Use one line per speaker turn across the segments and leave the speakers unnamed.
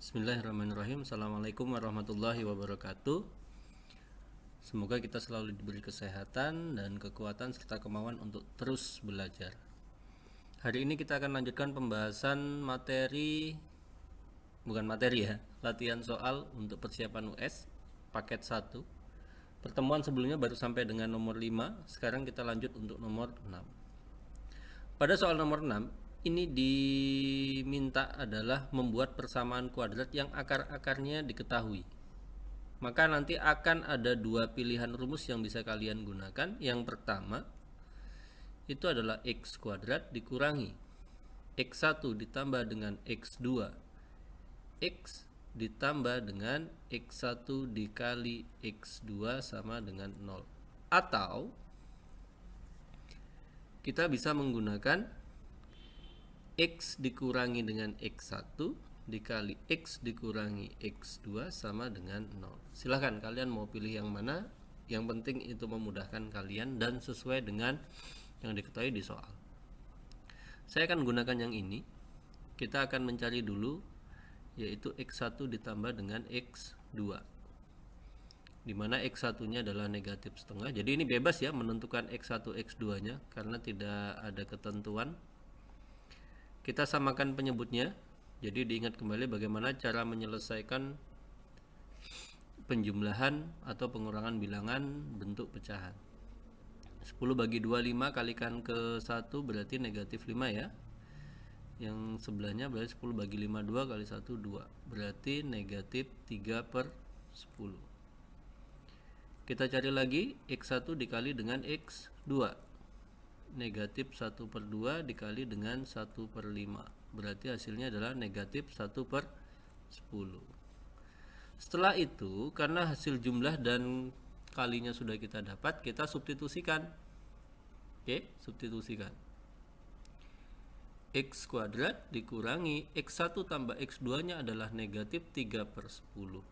Bismillahirrahmanirrahim. Assalamualaikum warahmatullahi wabarakatuh. Semoga kita selalu diberi kesehatan dan kekuatan serta kemauan untuk terus belajar. Hari ini kita akan lanjutkan pembahasan latihan soal untuk persiapan US paket 1. Pertemuan sebelumnya baru sampai dengan nomor 5, sekarang kita lanjut untuk nomor 6. Pada soal nomor 6, ini diminta adalah membuat persamaan kuadrat yang akar-akarnya diketahui. Maka nanti akan ada dua pilihan rumus yang bisa kalian gunakan. Yang pertama itu adalah x kuadrat dikurangi x1 ditambah dengan x2 x ditambah dengan x1 dikali x2 sama dengan 0. Atau kita bisa menggunakan x dikurangi dengan x1 dikali x dikurangi x2 sama dengan 0. Silahkan kalian mau pilih yang mana, yang penting itu memudahkan kalian dan sesuai dengan yang diketahui di soal. Saya akan gunakan yang ini. Kita akan mencari dulu yaitu x1 ditambah dengan x2, dimana x1 nya adalah negatif setengah. Jadi ini bebas ya menentukan x1 x2 nya karena tidak ada ketentuan. Kita samakan penyebutnya. Jadi diingat kembali bagaimana cara menyelesaikan penjumlahan atau pengurangan bilangan bentuk pecahan. 10 bagi 2 5, kalikan ke 1 berarti negatif 5 ya. Yang sebelahnya berarti 10 bagi 5 2 kali 1 2, berarti negatif 3 per 10. Kita cari lagi x1 dikali dengan x2, negatif 1 per 2 dikali dengan 1 per 5, berarti hasilnya adalah negatif 1 per 10. Setelah itu, karena hasil jumlah dan kalinya sudah kita dapat, kita substitusikan. Oke, substitusikan. X kuadrat dikurangi x1 tambah x2 nya adalah negatif 3 per 10.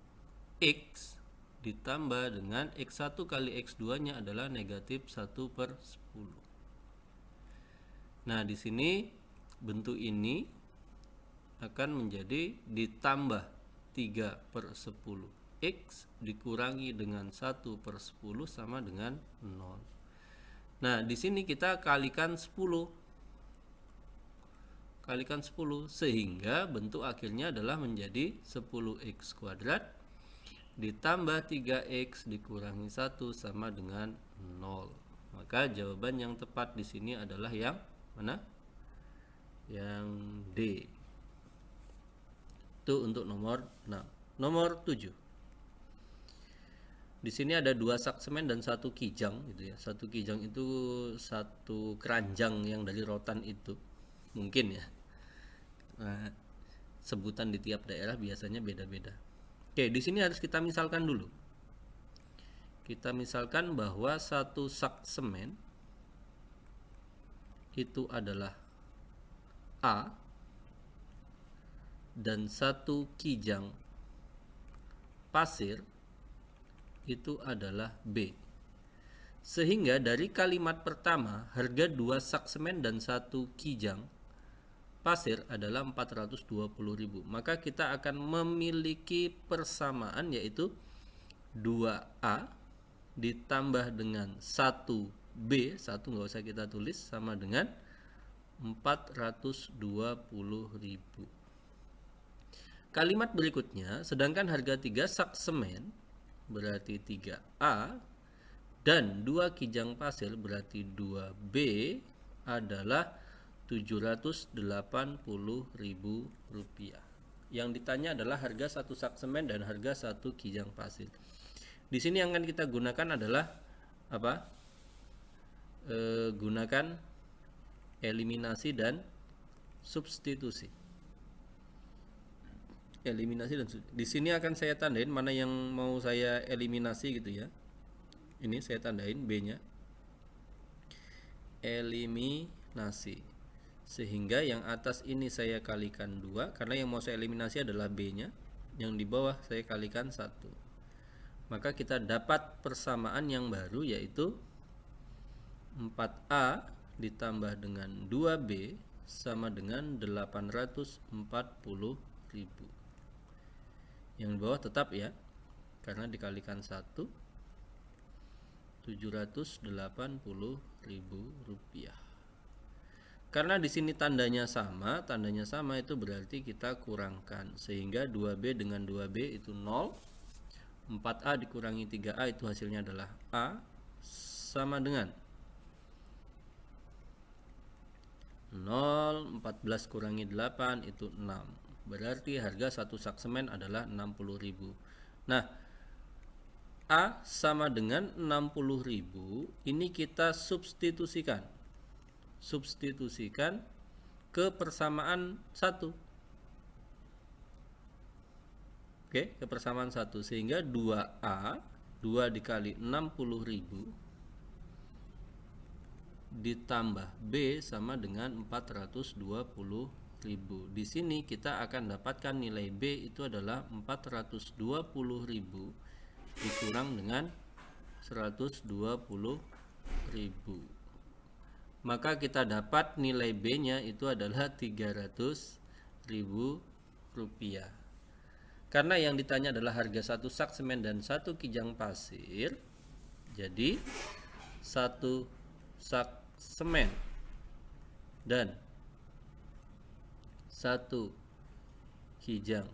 X ditambah dengan x1 kali x2 nya adalah negatif 1 per 10. Nah, di sini bentuk ini akan menjadi ditambah 3 per 10. X dikurangi dengan 1 per 10 sama dengan 0. Nah, di sini kita kalikan 10. Kalikan 10 sehingga bentuk akhirnya adalah menjadi 10x kuadrat ditambah 3x dikurangi 1 sama dengan 0. Maka jawaban yang tepat di sini adalah yang mana? Yang D. Itu untuk nomor 6. Nomor 7. Di sini ada 2 sak semen dan 1 kijang gitu ya. 1 kijang itu 1 keranjang yang dari rotan itu. Mungkin ya. Nah, sebutan di tiap daerah biasanya beda-beda. Oke, di sini harus kita misalkan dulu. Kita misalkan bahwa 1 sak semen itu adalah A dan 1 kijang pasir itu adalah B. Sehingga dari kalimat pertama, harga 2 sak semen dan 1 kijang pasir adalah 420.000. Maka kita akan memiliki persamaan yaitu 2A ditambah dengan 1B, 1 nggak usah kita tulis, sama dengan 420.000. Kalimat berikutnya, sedangkan harga 3 sak semen berarti 3A dan 2 kijang pasir berarti 2B adalah 780.000 rupiah. Yang ditanya adalah harga 1 sak semen dan harga 1 kijang pasir. Di sini yang akan kita gunakan adalah apa? Gunakan eliminasi dan substitusi. Eliminasi dan substitusi. Di sini akan saya tandain mana yang mau saya eliminasi gitu ya. Ini saya tandain B-nya. Eliminasi. Sehingga yang atas ini saya kalikan 2 karena yang mau saya eliminasi adalah B-nya. Yang di bawah saya kalikan 1. Maka kita dapat persamaan yang baru yaitu 4A ditambah dengan 2B sama dengan 840.000. Yang di bawah tetap ya, karena dikalikan 1, 780.000 rupiah. Karena di sini tandanya sama itu berarti kita kurangkan, sehingga 2B dengan 2B itu 0. 4A dikurangi 3A itu hasilnya adalah A, sama dengan 0. 14 kurangi 8 itu 6. Berarti harga satu sak semen adalah 60.000. Nah, A sama dengan 60.000, ini kita substitusikan ke persamaan 1. Oke, ke persamaan 1, sehingga 2A, 2 dikali 60.000 ditambah B sama dengan 420.000. Di sini kita akan dapatkan nilai B itu adalah 420.000 dikurang dengan 120.000. Maka kita dapat nilai B-nya itu adalah 300.000 rupiah. Karena yang ditanya adalah harga satu sak semen dan satu kijang pasir, jadi satu sak semen dan satu kijang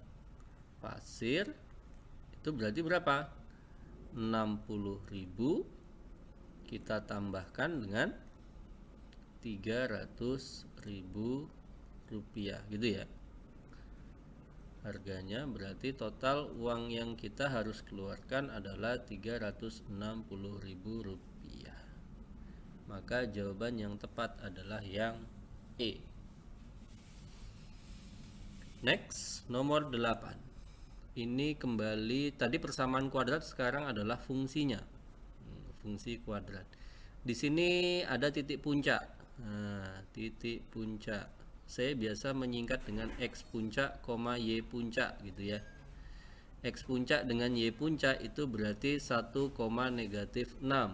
pasir itu berarti berapa? 60.000 kita tambahkan dengan 300.000 rupiah, gitu ya. Harganya berarti total uang yang kita harus keluarkan adalah 360.000 rupiah. Maka jawaban yang tepat adalah yang E. Next, nomor 8. Ini kembali, tadi persamaan kuadrat, sekarang adalah fungsinya. Fungsi kuadrat. Di sini ada titik puncak. Nah, titik puncak. Saya biasa menyingkat dengan X puncak, Y puncak gitu ya. X puncak dengan Y puncak itu berarti 1, negatif 6.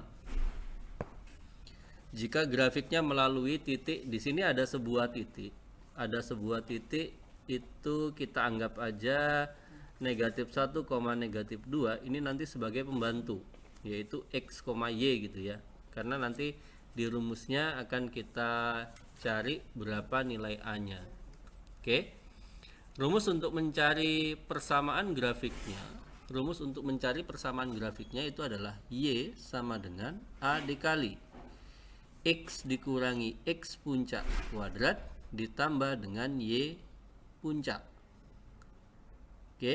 Jika grafiknya melalui titik, di sini ada sebuah titik. Ada sebuah titik, itu kita anggap aja negatif 1, negatif 2. Ini nanti sebagai pembantu, yaitu X, Y gitu ya. Karena nanti di rumusnya akan kita cari berapa nilai A-nya. Oke. Rumus untuk mencari persamaan grafiknya. Rumus untuk mencari persamaan grafiknya itu adalah Y sama dengan A dikali X dikurangi X puncak kuadrat ditambah dengan Y puncak. Oke.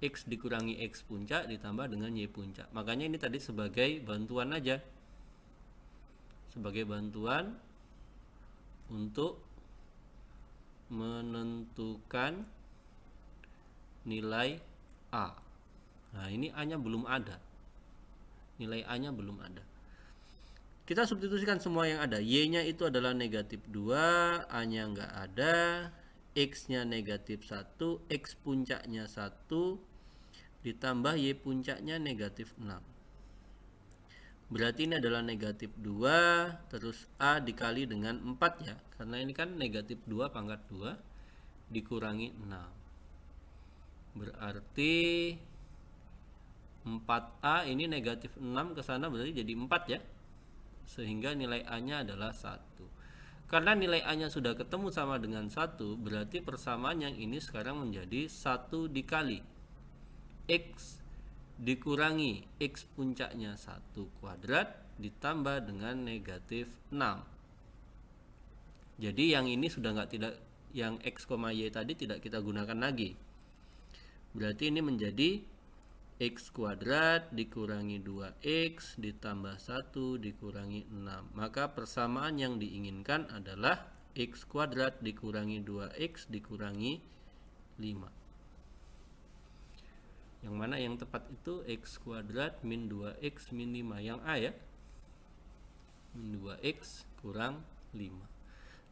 X dikurangi X puncak ditambah dengan Y puncak. Makanya ini tadi sebagai bantuan aja. Sebagai bantuan untuk menentukan nilai A. Nah, ini A-nya belum ada. Nilai A-nya belum ada. Kita substitusikan semua yang ada. Y-nya itu adalah negatif 2, A-nya nggak ada, X-nya negatif 1, X puncaknya 1, ditambah Y puncaknya negatif 6. Berarti ini adalah negatif 2, terus A dikali dengan 4 ya. Karena ini kan negatif 2 pangkat 2 dikurangi 6. Berarti 4A ini negatif 6 ke sana berarti jadi 4 ya. Sehingga nilai A-nya adalah 1. Karena nilai A-nya sudah ketemu sama dengan 1, berarti persamaan yang ini sekarang menjadi 1 dikali X dikurangi X puncaknya 1 kuadrat ditambah dengan negatif 6. Jadi yang ini sudah yang X, Y tadi tidak kita gunakan lagi. Berarti ini menjadi X kuadrat dikurangi 2X ditambah 1 dikurangi 6. Maka persamaan yang diinginkan adalah X kuadrat dikurangi 2X dikurangi 5. Yang mana yang tepat itu X kuadrat min 2X min 5. Yang A ya, min 2X kurang 5.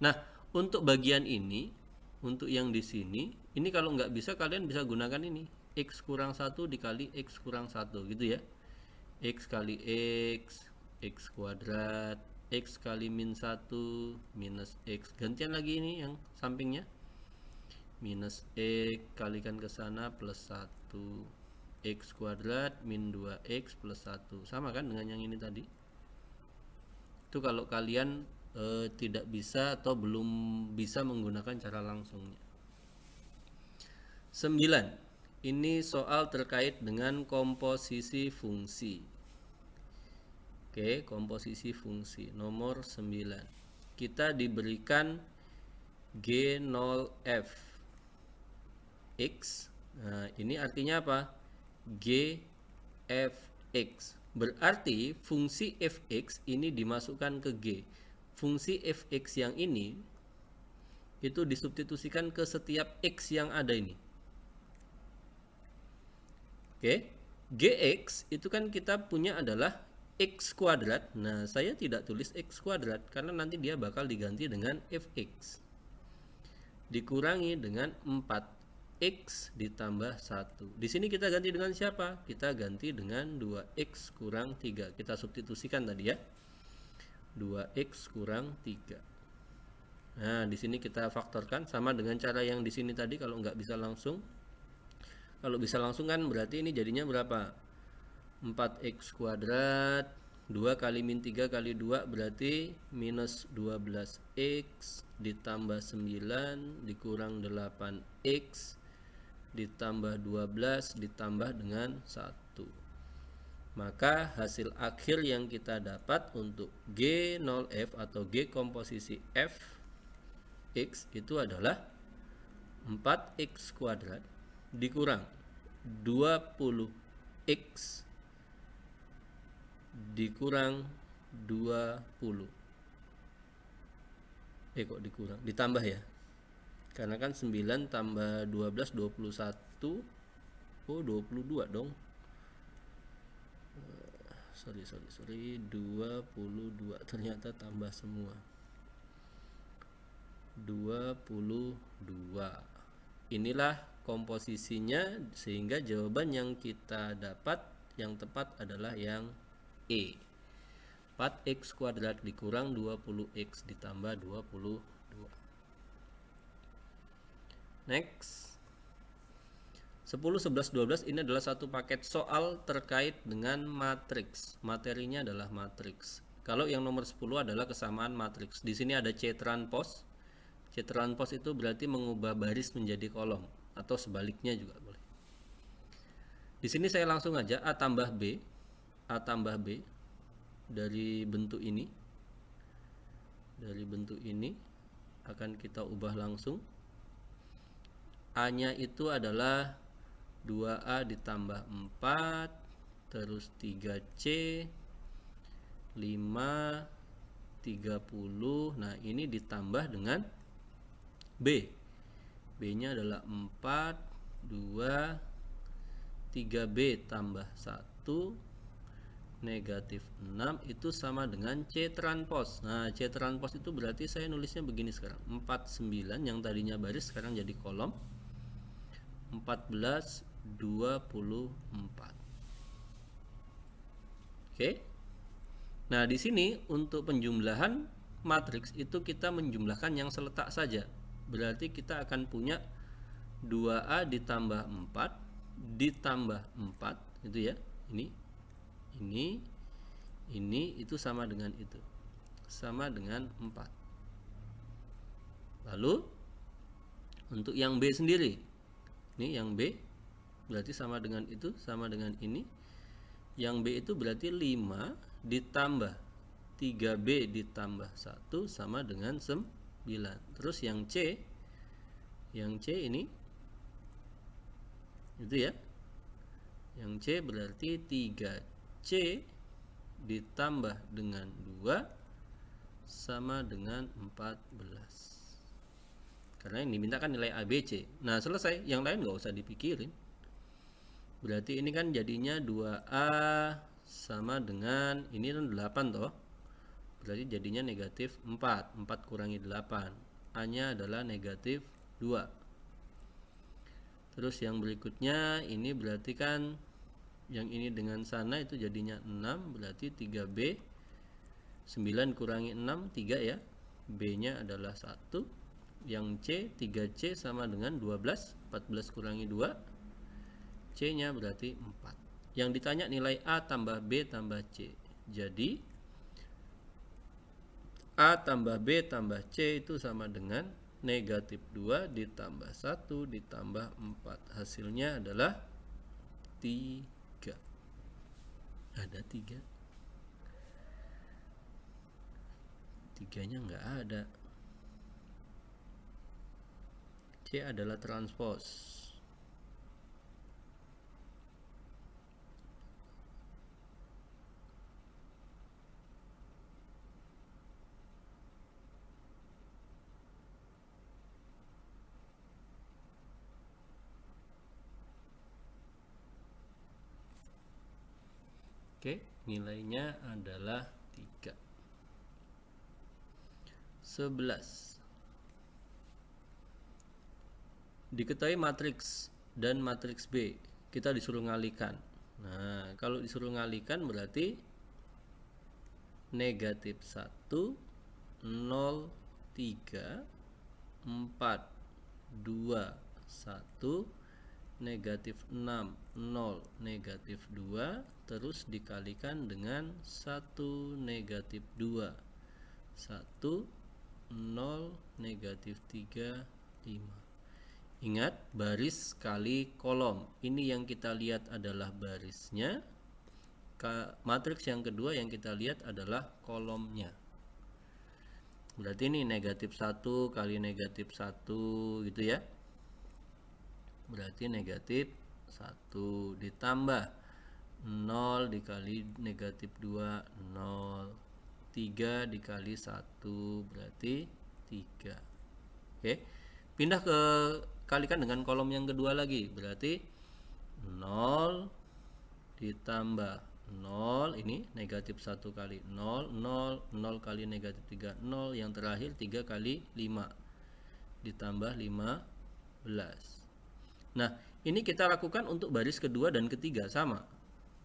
Nah, untuk bagian ini, untuk yang di sini, ini kalau nggak bisa kalian bisa gunakan ini, X kurang 1 dikali X kurang 1 gitu ya. X kali X, X kuadrat, X kali min 1 minus X. Gantian lagi ini yang sampingnya. minus X kalikan ke sana plus 1, X kuadrat min 2X plus 1, sama kan dengan yang ini tadi. Itu kalau kalian tidak bisa atau belum bisa menggunakan cara langsungnya. 9. Ini soal terkait dengan komposisi fungsi. Oke, komposisi fungsi nomor 9. Kita diberikan G0f X. Nah, ini artinya apa? G fx. Berarti fungsi fx ini dimasukkan ke G. Fungsi fx yang ini itu disubstitusikan ke setiap x yang ada ini. Oke, Gx itu kan kita punya adalah x kuadrat. Nah, saya tidak tulis x kuadrat karena nanti dia bakal diganti dengan fx. Dikurangi dengan 4x ditambah 1. Di sini kita ganti dengan siapa? Kita ganti dengan 2x kurang 3. Kita substitusikan tadi ya. 2x kurang 3. Nah, di sini kita faktorkan sama dengan cara yang di sini tadi kalau nggak bisa langsung. Kalau bisa langsung kan berarti ini jadinya berapa? 4x kuadrat 2 kali min 3 kali 2 berarti minus 12x ditambah 9 dikurang 8x ditambah 12 ditambah dengan 1. Maka hasil akhir yang kita dapat untuk G0f atau G komposisi f x itu adalah 4x kuadrat dikurang 20x dikurang 20. Kok dikurang? Ditambah ya. Karena kan 9 tambah 12 21. Oh, 22 dong. Sorry 22 ternyata tambah semua. 22. Inilah komposisinya sehingga jawaban yang kita dapat yang tepat adalah yang E. 4x kuadrat dikurang 20x ditambah 22. Next. 10, 11, 12 ini adalah satu paket soal terkait dengan matriks. Materinya adalah matriks. Kalau yang nomor 10 adalah kesamaan matriks. Di sini ada C transpose. C transpose itu berarti mengubah baris menjadi kolom atau sebaliknya juga boleh. Di sini saya langsung aja A tambah B dari bentuk ini. Dari bentuk ini akan kita ubah langsung. A-nya itu adalah 2A ditambah 4 terus 3C 5 30. Nah, ini ditambah dengan B. B-nya adalah 4 2 3B tambah 1 negatif 6 itu sama dengan C transpose. Nah, C transpose itu berarti saya nulisnya begini sekarang. 49 yang tadinya baris sekarang jadi kolom. 14 24. Oke. Nah, di sini untuk penjumlahan matriks itu kita menjumlahkan yang seletak saja. Berarti kita akan punya 2A ditambah 4 ditambah 4 itu ya. Ini itu sama dengan itu. Sama dengan 4. Lalu untuk yang B sendiri. Ini yang B berarti sama dengan itu, sama dengan ini. Yang B itu berarti 5 ditambah 3B ditambah 1 sama dengan 9. Terus yang C ini itu ya. Yang C berarti 3C ditambah dengan 2 sama dengan 14. Karena yang dimintakan nilai ABC. Nah, selesai. Yang lain nggak usah dipikirin. Berarti ini kan jadinya 2A sama dengan ini kan 8 toh. Berarti jadinya negatif 4. 4 kurangi 8. A-nya adalah negatif 2. Terus yang berikutnya ini berarti kan yang ini dengan sana itu jadinya 6. Berarti 3B 9 kurangi 6 3 ya. B-nya adalah 1. Yang C, 3C sama dengan 12. 14 kurangi 2, C nya berarti 4. Yang ditanya nilai A tambah B tambah C. Jadi A tambah B tambah C itu sama dengan negatif 2 ditambah 1 ditambah 4. Hasilnya adalah 3. Ada 3. 3-nya nggak ada. C adalah transpos. Oke, nilainya adalah 3. 11. Diketahui matriks dan matriks B, kita disuruh ngalikan. Nah, kalau disuruh ngalikan berarti negatif 1, 0, 3, 4, 2, 1, negatif 6, 0, negatif 2, terus dikalikan dengan 1, negatif 2, 1, 0, negatif 3, 5. Ingat, baris kali kolom. Ini yang kita lihat adalah barisnya. Matriks yang kedua yang kita lihat adalah kolomnya. Berarti ini negatif 1 kali negatif 1 gitu ya. Berarti negatif 1 ditambah 0 dikali negatif 2, 0. 3 dikali 1 berarti 3. Oke. Pindah ke kalikan dengan kolom yang kedua lagi. Berarti 0 ditambah 0, ini negatif 1 kali 0, 0, 0 kali negatif 3, 0. Yang terakhir 3 kali 5 ditambah 15. Nah, ini kita lakukan untuk baris kedua dan ketiga sama.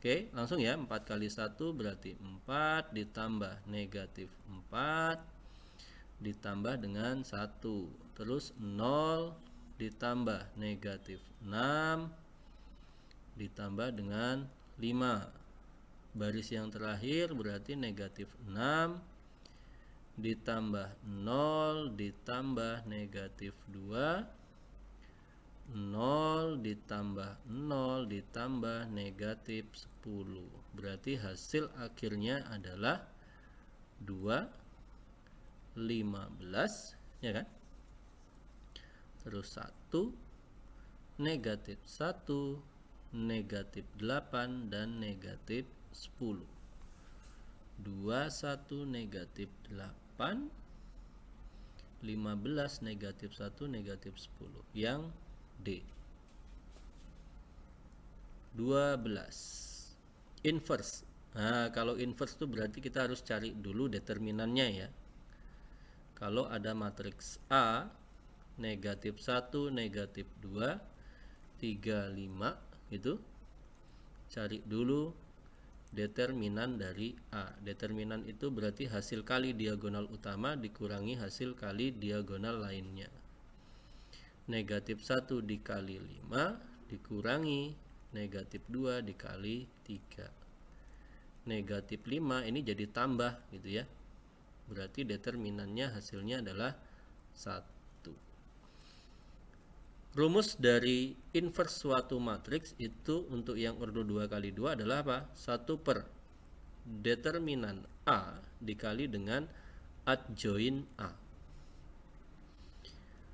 Oke, langsung ya. 4 kali 1 berarti 4 ditambah negatif 4 ditambah dengan 1. Terus 0 ditambah negatif 6 ditambah dengan 5. Baris yang terakhir berarti negatif 6 ditambah 0 ditambah negatif 2, 0 ditambah 0 ditambah negatif 10. Berarti hasil akhirnya adalah 2, 15, ya kan? Terus 1, negatif 1, negatif 8, dan negatif 10. 2, 1, negatif 8, 15, negatif 1, negatif 10. Yang D. 12. Inverse. Nah, kalau inverse itu berarti kita harus cari dulu determinannya ya. Kalau ada matriks A, negatif 1, negatif 2, 3, 5 gitu, cari dulu determinan dari A. Determinan itu berarti hasil kali diagonal utama dikurangi hasil kali diagonal lainnya. Negatif 1 dikali 5 dikurangi negatif 2 dikali 3. Negatif 5 ini jadi tambah gitu ya. Berarti determinannya hasilnya adalah 1. Rumus dari inverse suatu matriks itu untuk yang ordo 2 kali 2 adalah apa? 1 per determinan A dikali dengan adjoin A.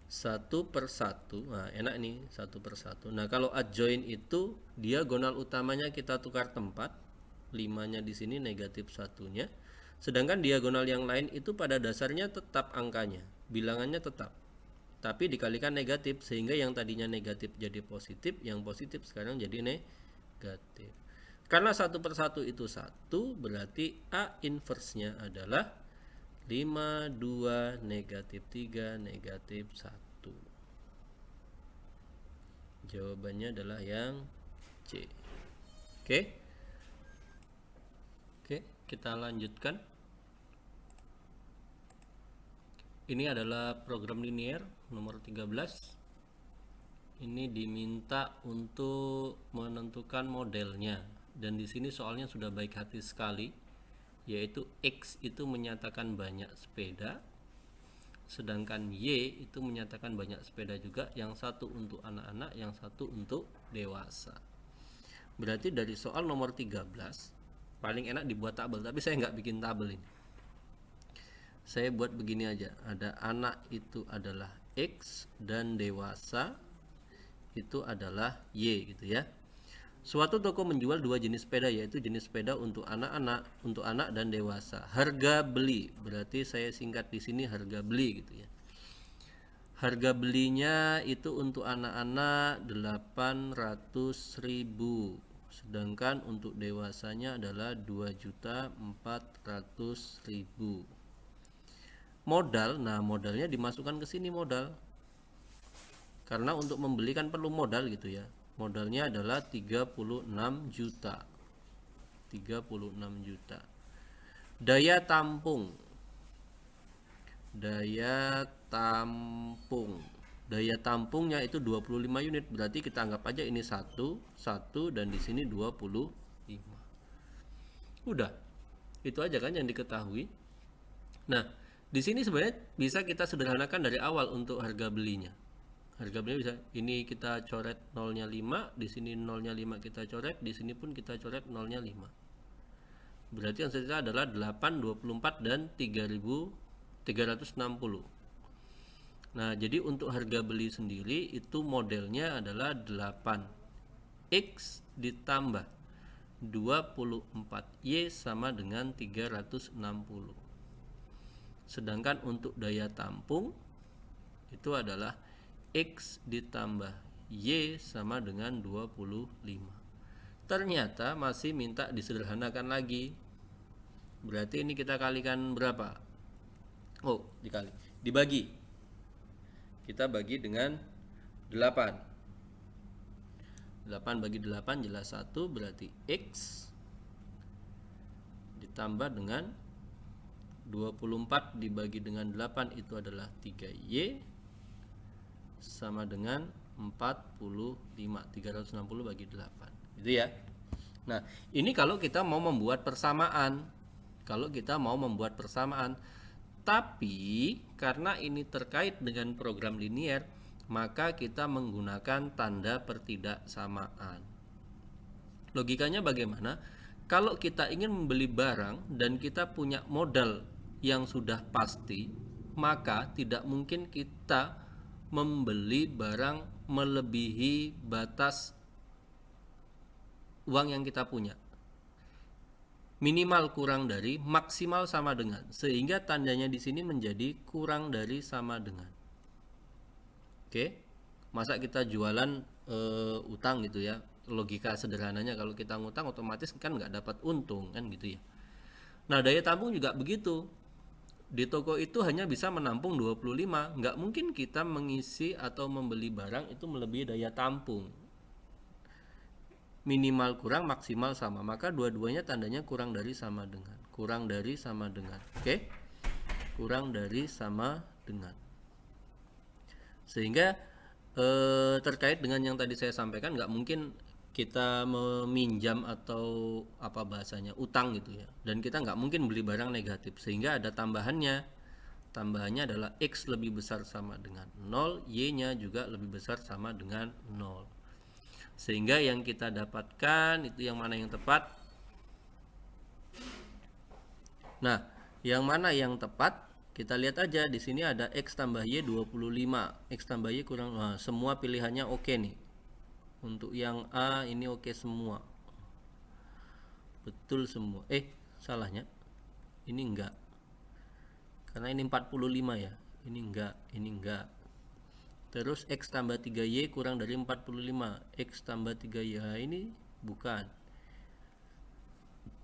1 per 1. Nah, enak nih 1 per 1. Nah, kalau adjoin itu diagonal utamanya kita tukar tempat. 5-nya di sini, negatif 1-nya. Sedangkan diagonal yang lain itu pada dasarnya tetap angkanya, bilangannya tetap, tapi dikalikan negatif, sehingga yang tadinya negatif jadi positif, yang positif sekarang jadi negatif. Karena 1 per 1 itu 1, berarti A inverse-nya adalah 5, 2, negatif 3, negatif 1. Jawabannya adalah yang C. Oke. Oke, kita lanjutkan. Ini adalah program linear nomor 13. Ini diminta untuk menentukan modelnya, dan di sini soalnya sudah baik hati sekali, yaitu X itu menyatakan banyak sepeda, sedangkan Y itu menyatakan banyak sepeda juga, yang satu untuk anak-anak, yang satu untuk dewasa. Berarti dari soal nomor 13 paling enak dibuat tabel, tapi saya nggak bikin tabel ini. Saya buat begini aja, ada anak itu adalah X dan dewasa itu adalah Y gitu ya. Suatu toko menjual dua jenis sepeda, yaitu jenis sepeda untuk anak dan dewasa. Harga beli, berarti saya singkat di sini harga beli gitu ya. Harga belinya itu untuk anak-anak 800.000, sedangkan untuk dewasanya adalah 2.400.000. Modal, nah modalnya dimasukkan ke sini modal. Karena untuk membeli kan perlu modal gitu ya. Modalnya adalah 36 juta. 36 juta. Daya tampung. Daya tampung. Daya tampungnya itu 25 unit. Berarti kita anggap aja ini 1 dan di sini 25. Udah. Itu aja kan yang diketahui. Nah, di sini sebenarnya bisa kita sederhanakan dari awal untuk harga belinya. Harga belinya bisa, ini kita coret nolnya 5, di sini nolnya 5 kita coret, di sini pun kita coret nolnya 5. Berarti yang tersisa adalah 8, 24 dan 3.360. Nah, jadi untuk harga beli sendiri itu modelnya adalah 8x ditambah 24y sama dengan 360. Sedangkan untuk daya tampung itu adalah X ditambah Y sama dengan 25. Ternyata masih minta disederhanakan lagi. Berarti ini kita kalikan berapa? Oh, dibagi. Kita bagi dengan 8. 8 bagi 8 jelas 1, berarti X ditambah dengan 24 dibagi dengan 8 itu adalah 3Y sama dengan 45. 360 bagi 8 gitu ya. Nah, ini kalau kita mau membuat persamaan. Tapi karena ini terkait dengan program linear, maka kita menggunakan tanda pertidaksamaan. Logikanya bagaimana? Kalau kita ingin membeli barang dan kita punya modal yang sudah pasti, maka tidak mungkin kita membeli barang melebihi batas uang yang kita punya. Minimal kurang dari, maksimal sama dengan, sehingga tandanya di sini menjadi kurang dari sama dengan. Oke, masa kita jualan utang gitu ya? Logika sederhananya kalau kita ngutang otomatis kan nggak dapat untung kan gitu ya. Nah, daya tampung juga begitu. Di toko itu hanya bisa menampung 25, nggak mungkin kita mengisi atau membeli barang itu melebihi daya tampung. Minimal kurang, maksimal sama, maka dua-duanya tandanya kurang dari sama dengan. Oke? Kurang dari sama dengan. Sehingga terkait dengan yang tadi saya sampaikan, nggak mungkin kita meminjam atau apa bahasanya utang gitu ya, dan kita nggak mungkin beli barang negatif, sehingga ada tambahannya adalah X lebih besar sama dengan 0, Y nya juga lebih besar sama dengan 0, sehingga yang kita dapatkan itu yang mana yang tepat. Nah, yang mana yang tepat kita lihat aja. Di sini ada X tambah Y 25, X tambah Y kurang, nah, semua pilihannya oke nih. Untuk yang A ini oke semua, betul semua. Salahnya ini enggak, karena ini 45 ya, ini enggak. Terus X tambah 3Y kurang dari 45, X tambah 3Y, ini bukan.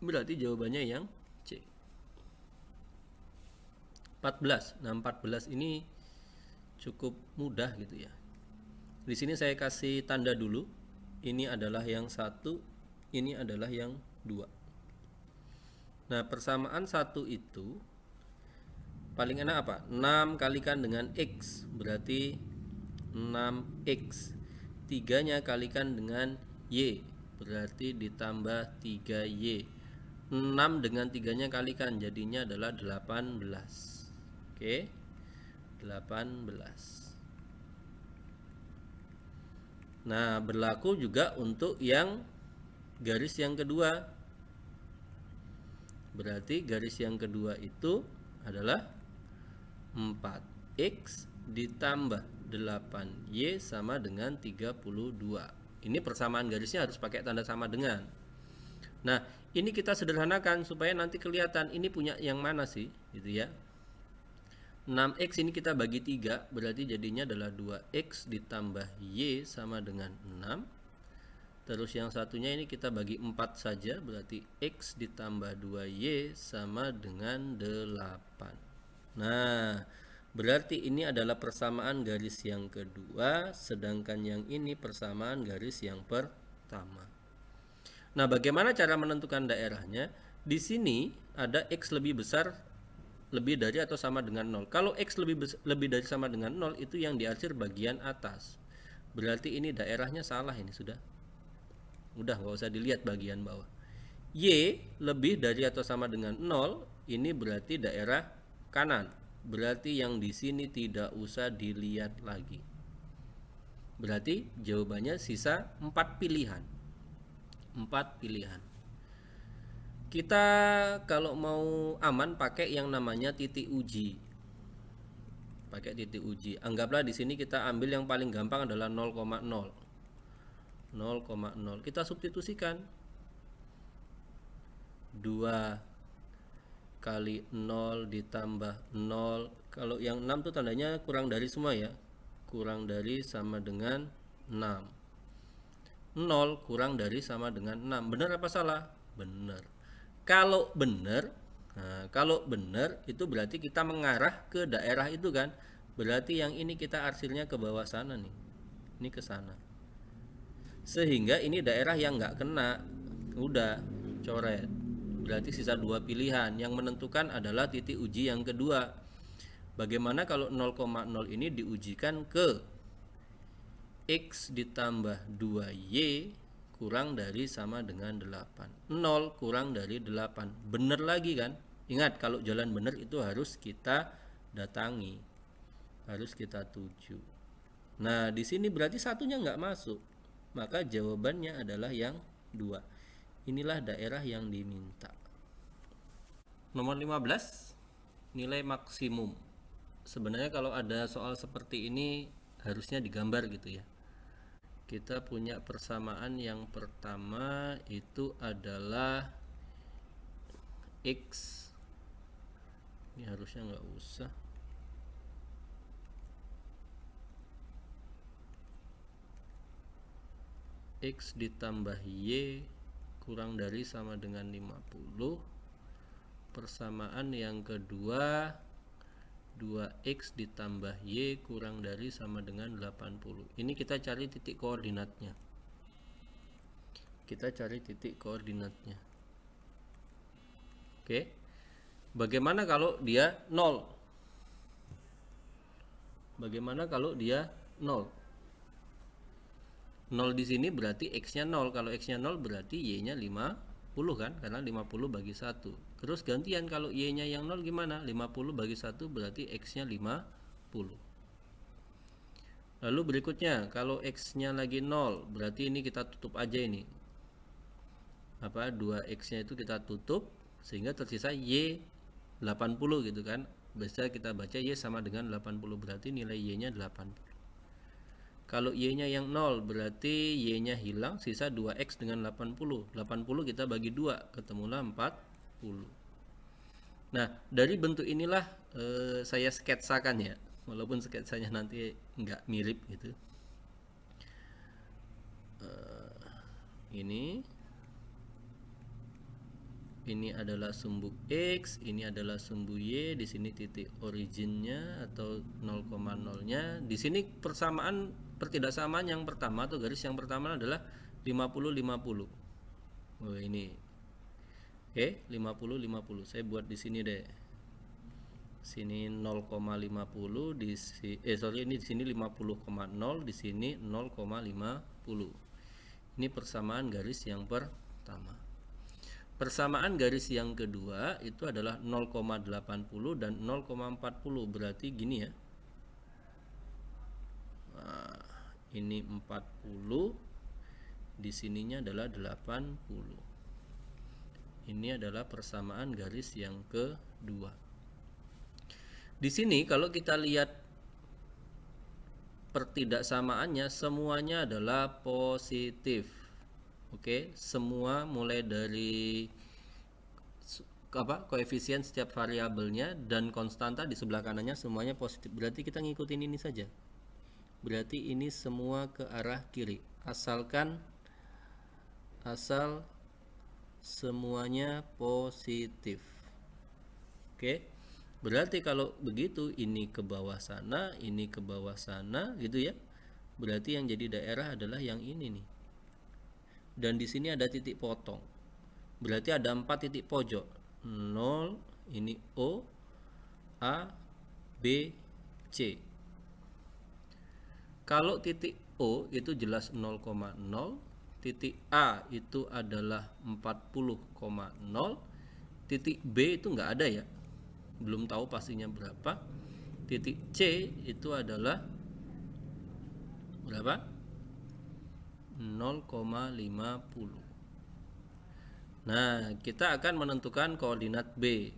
Berarti jawabannya yang C. 14. Nah, 14 ini cukup mudah gitu ya. Di sini saya kasih tanda dulu. Ini adalah yang 1, ini adalah yang 2. Nah, persamaan 1 itu paling enak apa? 6 kalikan dengan X, berarti 6X. 3-nya kalikan dengan Y, berarti ditambah 3Y. 6 dengan 3-nya kalikan, jadinya adalah 18. Oke, 18. Nah, berlaku juga untuk yang garis yang kedua. Berarti garis yang kedua itu adalah 4X ditambah 8Y sama dengan 32. Ini persamaan garisnya harus pakai tanda sama dengan. Nah, ini kita sederhanakan supaya nanti kelihatan ini punya yang mana sih, gitu ya. 6X ini kita bagi 3, berarti jadinya adalah 2X ditambah Y sama dengan 6. Terus yang satunya ini kita bagi 4 saja, berarti X ditambah 2Y sama dengan 8. Nah, berarti ini adalah persamaan garis yang kedua, sedangkan yang ini persamaan garis yang pertama. Nah, bagaimana cara menentukan daerahnya? Di sini ada X lebih besar, lebih dari atau sama dengan 0. Kalau X lebih dari sama dengan 0, itu yang diarsir bagian atas. Berarti ini daerahnya salah, ini sudah. Udah, nggak usah dilihat bagian bawah. Y lebih dari atau sama dengan 0, ini berarti daerah kanan. Berarti yang di sini tidak usah dilihat lagi. Berarti jawabannya sisa 4 pilihan. 4 pilihan. Kita kalau mau aman pakai yang namanya titik uji. Pakai titik uji. Anggaplah di sini kita ambil yang paling gampang adalah 0,0. 0,0. Kita substitusikan. 2 kali 0 ditambah 0. Kalau yang 6 tuh tandanya kurang dari semua ya. Kurang dari sama dengan 6. 0 kurang dari sama dengan 6. Benar apa salah? Benar. Kalau benar, nah, kalau benar itu berarti kita mengarah ke daerah itu kan. Berarti yang ini kita arsirnya ke bawah sana nih. Ini ke sana. Sehingga ini daerah yang nggak kena. Udah, coret. Berarti sisa 2 pilihan. Yang menentukan adalah titik uji yang kedua. Bagaimana kalau 0,0 ini diujikan ke X ditambah 2Y kurang dari sama dengan 8. 0 kurang dari 8. Bener lagi kan? Ingat, kalau jalan bener itu harus kita datangi. Harus kita tuju. Nah, di sini berarti satunya nggak masuk. Maka jawabannya adalah yang 2. Inilah daerah yang diminta. Nomor 15, nilai maksimum. Sebenarnya kalau ada soal seperti ini harusnya digambar gitu ya. Kita punya persamaan yang pertama itu adalah X. Ini harusnya nggak usah. X ditambah Y kurang dari sama dengan 50. Persamaan yang kedua 2X ditambah Y kurang dari sama dengan 80. Ini kita cari titik koordinatnya. Oke. Bagaimana kalau dia 0? Bagaimana kalau dia 0? 0 di sini berarti X-nya 0. Kalau X-nya 0 berarti Y-nya 50 kan? Karena 50 bagi 1. Terus gantian kalau Y-nya yang 0 gimana? 50 bagi 1 berarti X-nya 50. Lalu berikutnya, kalau X-nya lagi 0, berarti ini kita tutup aja ini. 2X-nya itu kita tutup, sehingga tersisa Y 80 gitu kan. Bisa kita baca Y sama dengan 80, berarti nilai Y-nya 80. Kalau Y-nya yang 0, berarti Y-nya hilang, sisa 2X dengan 80. 80 kita bagi 2, ketemulah 40. Nah, dari bentuk inilah saya sketsakan ya, walaupun sketsanya nanti nggak mirip gitu. Ini adalah sumbu X, ini adalah sumbu Y, di sini titik originnya atau 0,0-nya. Di sini persamaan pertidaksamaan yang pertama atau garis yang pertama adalah 50-50. Oh, ini. Oke, 50-50. Saya buat di sini deh. Sini 0,50 di ini di sini 50,0, di sini 0,50. Ini persamaan garis yang pertama. Persamaan garis yang kedua itu adalah 0,80 dan 0,40. Berarti gini ya. Nah, ini 40, di sininya adalah 80. Ini adalah persamaan garis yang kedua. Di sini kalau kita lihat pertidaksamaannya, semuanya adalah positif. Oke, semua mulai dari koefisien setiap variabelnya dan konstanta di sebelah kanannya semuanya positif. Berarti kita ngikutin ini saja. Berarti ini semua ke arah kiri. Asal semuanya positif. Oke. Berarti kalau begitu ini ke bawah sana, ini ke bawah sana gitu ya. Berarti yang jadi daerah adalah yang ini nih. Dan di sini ada titik potong. Berarti ada 4 titik pojok. 0, ini O, A, B, C. Kalau titik O itu jelas 0,0, titik A itu adalah 40,0, titik B itu nggak ada ya, belum tahu pastinya berapa. Titik C itu adalah berapa? 0,50. Nah, kita akan menentukan koordinat B.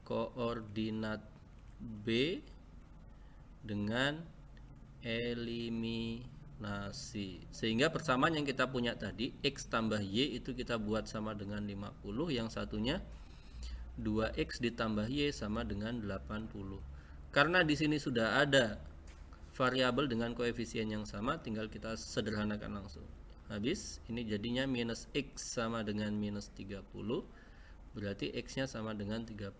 Koordinat B dengan eliminasi. Sehingga persamaan yang kita punya tadi, X tambah Y itu kita buat sama dengan 50. Yang satunya 2X ditambah Y sama dengan 80. Karena di sini sudah ada variabel dengan koefisien yang sama, tinggal kita sederhanakan langsung. Habis, ini jadinya minus X sama dengan minus 30, berarti X-nya sama dengan 30.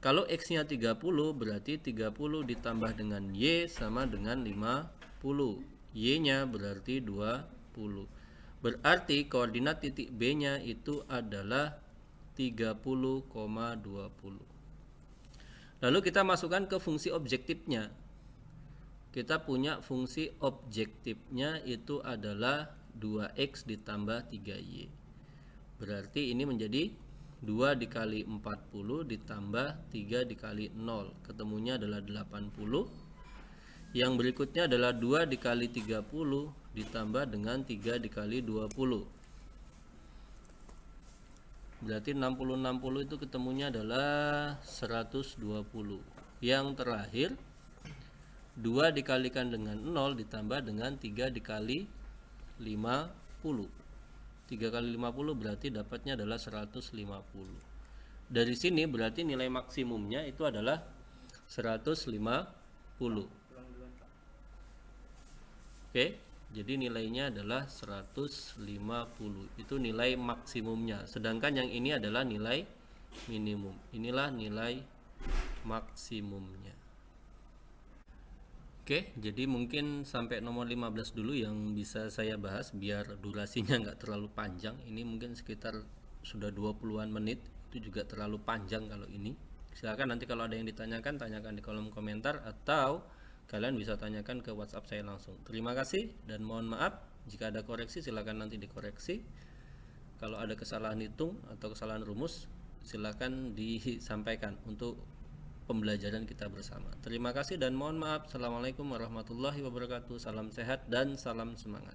Kalau X-nya 30, berarti 30 ditambah dengan Y sama dengan 50. Y-nya berarti 20. Berarti koordinat titik B-nya itu adalah 30,20. Lalu kita masukkan ke fungsi objektifnya. Kita punya fungsi objektifnya itu adalah 2X ditambah 3Y. Berarti ini menjadi 2 dikali 40 ditambah 3 dikali 0. Ketemunya adalah 80. Yang berikutnya adalah 2 dikali 30 ditambah dengan 3 dikali 20. Berarti 60 itu ketemunya adalah 120. Yang terakhir 2 dikalikan dengan 0 ditambah dengan 3 dikali 50. 3 kali 50 berarti dapatnya adalah 150. Dari sini berarti nilai maksimumnya itu adalah 150. Oke, jadi nilainya adalah 150. Itu nilai maksimumnya. Sedangkan yang ini adalah nilai minimum. Inilah nilai maksimumnya. Oke, jadi mungkin sampai nomor 15 dulu yang bisa saya bahas biar durasinya nggak terlalu panjang. Ini mungkin sekitar sudah 20-an menit, itu juga terlalu panjang kalau ini. Silakan nanti kalau ada yang ditanyakan, tanyakan di kolom komentar atau kalian bisa tanyakan ke WhatsApp saya langsung. Terima kasih dan mohon maaf jika ada koreksi, silakan nanti dikoreksi. Kalau ada kesalahan hitung atau kesalahan rumus, silakan disampaikan untuk pembelajaran kita bersama. Terima kasih dan mohon maaf. Assalamualaikum warahmatullahi wabarakatuh. Salam sehat dan salam semangat.